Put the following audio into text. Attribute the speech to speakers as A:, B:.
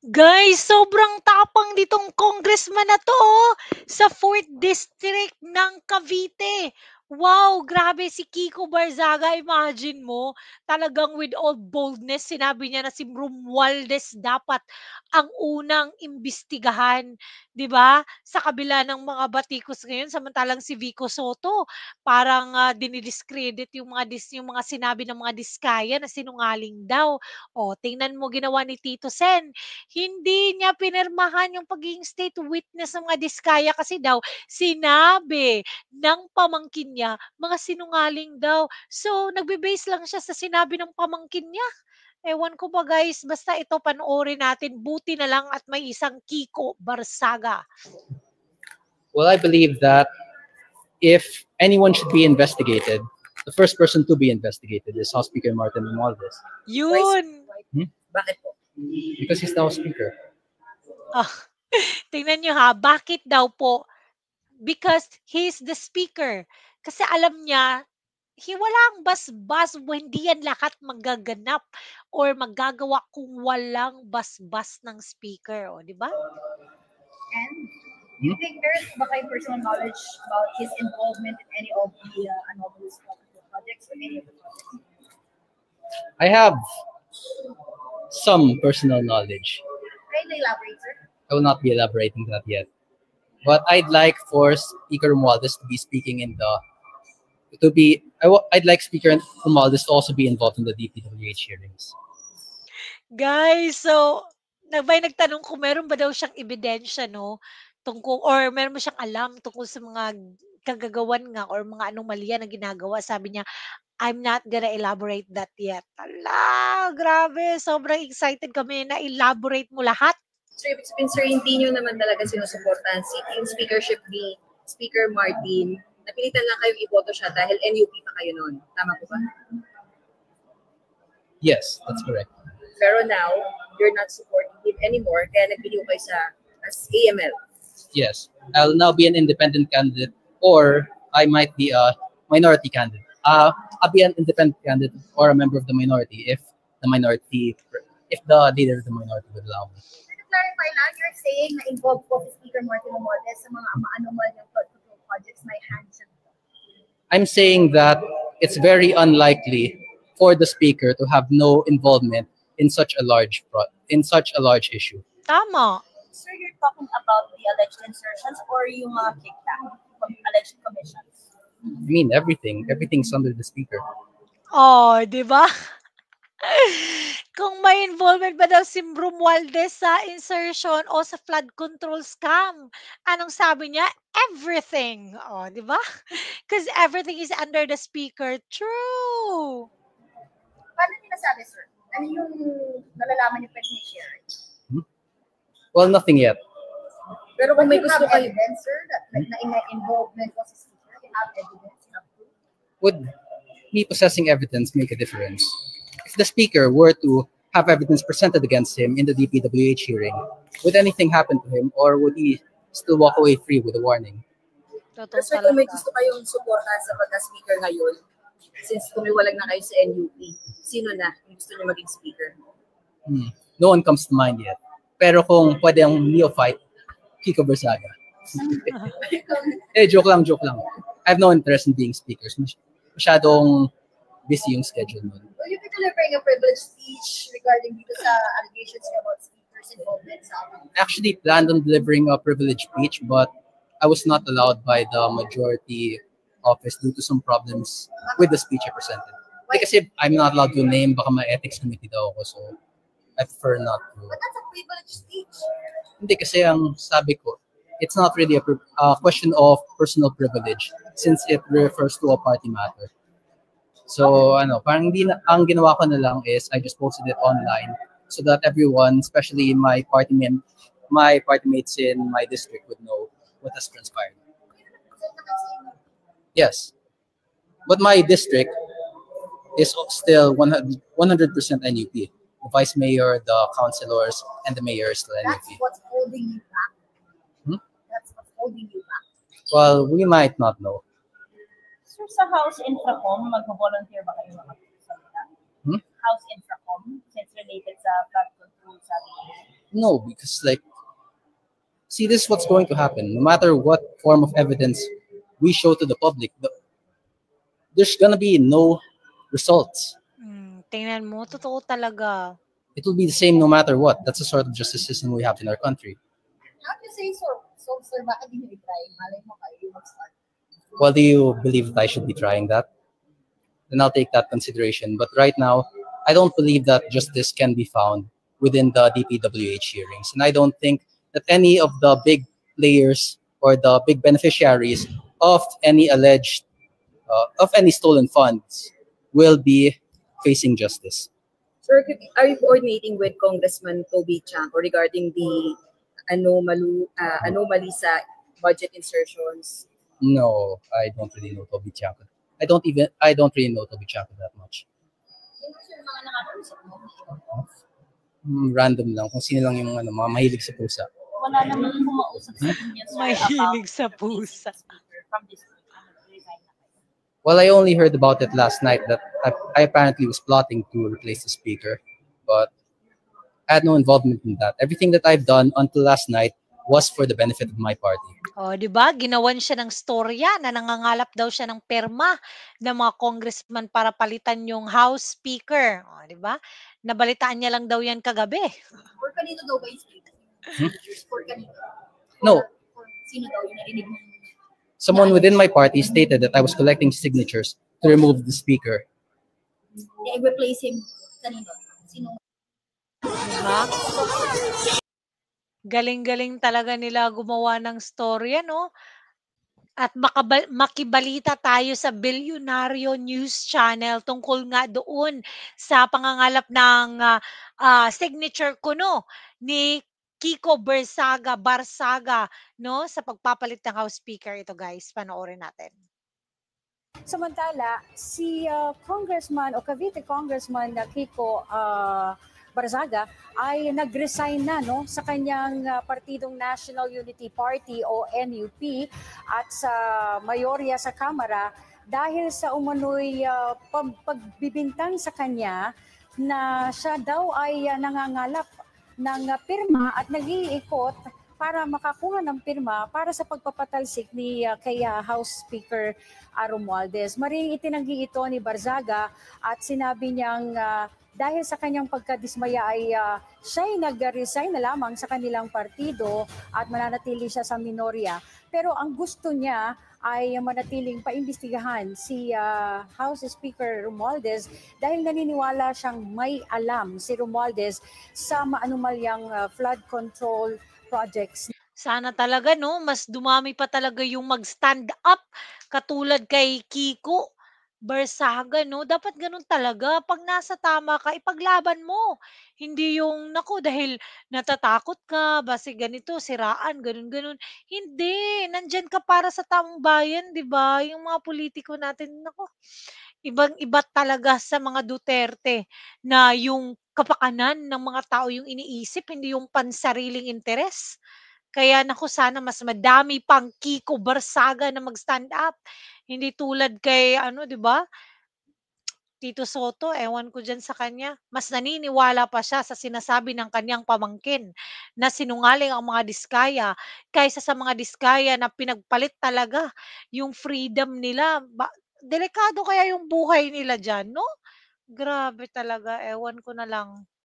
A: Guys, sobrang tapang nitong congressman na 'to, sa 4th District ng Cavite. Wow, grabe si Kiko Barzaga, imagine mo, talagang with all boldness sinabi niya na si Romualdez dapat ang unang imbestigahan, 'di ba? Sa kabila ng mga batikos ngayon samantalang si Vico Sotto parang, dini-discredit yung mga sinabi ng mga diskaya na sinungaling daw. O tingnan mo ginawa ni Tito Sen, hindi niya pinirmahan yung pagiging state witness ng mga diskaya kasi daw sinabi ng pamangkin niya, mga sinungaling daw. So, nagbe-base lang siya sa sinabi ng pamangkin niya. Ewan ko ba guys, basta ito panoorin natin. Buti na lang at may isang Kiko Barsaga.
B: Well, I believe that if anyone should be investigated, the first person to be investigated is House Speaker Martin Romualdez.
A: Yun!
C: Bakit po?
B: Because he's now Speaker.
A: Ah, tingnan nyo ha, bakit daw po? Because he's the speaker. Kasi alam niya, walang basbas, hindi yan lahat magaganap or magagawa kung walang basbas ng speaker, o, di ba?
C: And do you think there's baka yung personal knowledge about his involvement in any of the anomalous projects or any of the projects?
B: I have some personal knowledge.
C: Can you elaborate, sir?
B: I will not be elaborating that yet. But I'd like for Speaker Romualdez to be speaking in the I'd like Speaker Romualdez to also be involved in the DPWH hearings.
A: Guys, so may nagtanong kung meron ba daw siyang ebidensya, no, tungkol or meron ba siyang alam tungkol sa mga kagagawan nga or mga anomalya na ginagawa. Sabi niya, I'm not gonna elaborate that yet. Hala, grabe, sobrang excited kami na elaborate mo lahat.
C: So, ibig sabihin, sir, hindi nyo naman talaga sinusuportahan yung speakership ni Speaker Martin. Napilitan lang kayong iboto siya dahil NUP pa kayo noon. Tama po ba?
B: Yes, that's correct.
C: Pero now, you're not supporting him anymore, kaya nagpili kayo as AML.
B: Yes, I'll now be an independent candidate, or I might be a minority candidate. I'll be an independent candidate or a member of the minority if the leader of the minority would allow me.
C: To clarify lang, you're saying na involved po si Speaker Martin Romualdez sa mga anomal ng projects may hands.
B: I'm saying that it's very unlikely for the speaker to have no involvement in such a large issue.
A: Tama.
C: Sir, you're talking about the alleged insertions or yung mga kickback from alleged commissions?
B: I mean, everything's under the speaker.
A: Oh, di ba? Kung may involvement ba daw si Romualdez sa insertion o sa flood control scam, anong sabi niya? Everything. Oh, di ba? Because everything is under the speaker. True.
C: Paano niyo nasabi, sir? Ano yung nalalaman niyo pwede share?
B: Well, nothing yet.
C: Pero kung may gusto kayo, evidence, sir, na involvement was a speaker, you have evidence, you have proof?
B: Would me possessing evidence make a difference? If the speaker were to have evidence presented against him in the DPWH hearing, would anything happen to him, or would he still walk away free with a warning?
C: Sir, kung may gusto kayong suportahan sa pagka-speaker ngayon, since kumiwalag na kayo sa NUP, sino na yung gusto niyo maging speaker?
B: No one comes to mind yet. Pero kung pwede ang neophyte, Kiko Barsaga. Joke lang. I have no interest in being speaker. Masyadong busy yung schedule mo.
C: Will you be delivering a privileged speech regarding dito sa allegations about speakers involvement sa
B: I actually planned on delivering a privileged speech, but I was not allowed by the majority office due to some problems with the speech I presented. Kasi I'm not allowed to name, baka may ethics committee daw ako, so I prefer not to.
C: But that's a privileged speech.
B: Hindi, kasi ang sabi ko, it's not really a question of personal privilege since it refers to a party matter. So, parang ang ginawa ko na lang is I just posted it online so that everyone, especially my party mates in my district would know what has transpired. Yes. But my district is still 100% NUP. The vice mayor, the councilors, and the mayor is still NUP.
C: That's what's holding you back. That's what's holding you back.
B: Well, we might not know.
C: Sir, sa House Infracom, mag-volunteer ba kayo makapagsalita? House Infracom, since related sa flood control, sabi
B: No, because like, see, this is what's going to happen. No matter what form of evidence we show to the public, there's gonna be no results.
A: Tingnan mo, totoo talaga.
B: It will be the same no matter what. That's the sort of justice system we have in our country.
C: How do you say so, sir, bakit di nyo i-try? Malay mo kayo mag-start.
B: Well, do you believe that I should be trying that? Then I'll take that consideration. But right now, I don't believe that justice can be found within the DPWH hearings. And I don't think that any of the big players or the big beneficiaries of any alleged, of any stolen funds will be facing justice.
C: Sir, are you coordinating with Congressman Toby Chanco regarding the anomaly sa budget insertions?
B: No, I don't really know Toby Chanco. I don't really know Toby Chanco that much.
C: Sino sir mga nakakausap mo?
B: Random lang. Kung sino lang yung mga mahilig sa pusa.
C: Wala naman kumausap sa inyo, sir,
A: Mahilig sa pusa.
C: from this
B: Well, I only heard about it last night that I apparently was plotting to replace the speaker, but I had no involvement in that. Everything that I've done until last night was for the benefit of my party.
A: Oh, 'di ba? Ginawan siya ng storya na nangangalap daw siya ng perma ng mga congressman para palitan yung House Speaker. Oh, 'di ba? Nabalitaan niya lang daw 'yan kagabi.
C: For kanino daw ba yung speaker? For kanino?
B: No,
C: For sino daw yung narinig mo?
B: someone within my party stated that I was collecting signatures to remove the speaker.
C: I-replace him kanino? Sino?
A: Diba? Galing-galing talaga nila gumawa ng storya, no? At makibalita tayo sa Bilyonaryo News Channel tungkol nga doon sa pangangalap ng signature kuno ni Kiko Barsaga, no, sa pagpapalit ng House Speaker. Ito guys, panoorin natin.
D: Samantala, si Congressman o Cavite Congressman Kiko Barzaga ay nag-resign na, no, sa kanyang partidong National Unity Party o NUP at sa mayorya sa Kamara dahil sa umano'y pagbibintang sa kanya na siya daw ay nangangalap ng pirma at nag-iikot para makakuha ng pirma para sa pagpapatalsik ni kay House Speaker Romualdez. Maring itinanggi ito ni Barzaga at sinabi niyang dahil sa kanyang pagkadismaya ay siya'y nag-resign na lamang sa kanilang partido at mananatili siya sa minorya. Pero ang gusto niya ay manatiling paimbestigahan si House Speaker Romualdez dahil naniniwala siyang may alam si Romualdez sa maanumalyang flood control projects.
A: Sana talaga, no, mas dumami pa talaga yung mag-stand up katulad kay Kiko Barsaga, no? Dapat ganun talaga. Pag nasa tama ka, ipaglaban mo. Hindi yung, naku, dahil natatakot ka, base ganito, siraan, ganun-ganun. Hindi. Nandyan ka para sa taong bayan, di ba? Yung mga politiko natin, naku, ibang-iba talaga sa mga Duterte na yung kapakanan ng mga tao yung iniisip, hindi yung pansariling interes. Kaya naku, sana mas madami pang Kiko Barsaga na mag-stand up. Hindi tulad kay ano, 'di ba? Tito Soto, ewan ko diyan sa kanya. Mas naniniwala pa siya sa sinasabi ng kanyang pamangkin na sinungaling ang mga Diskaya kaysa sa mga Diskaya na pinagpalit talaga yung freedom nila. Delikado kaya yung buhay nila diyan, no? Grabe talaga, ewan ko na lang.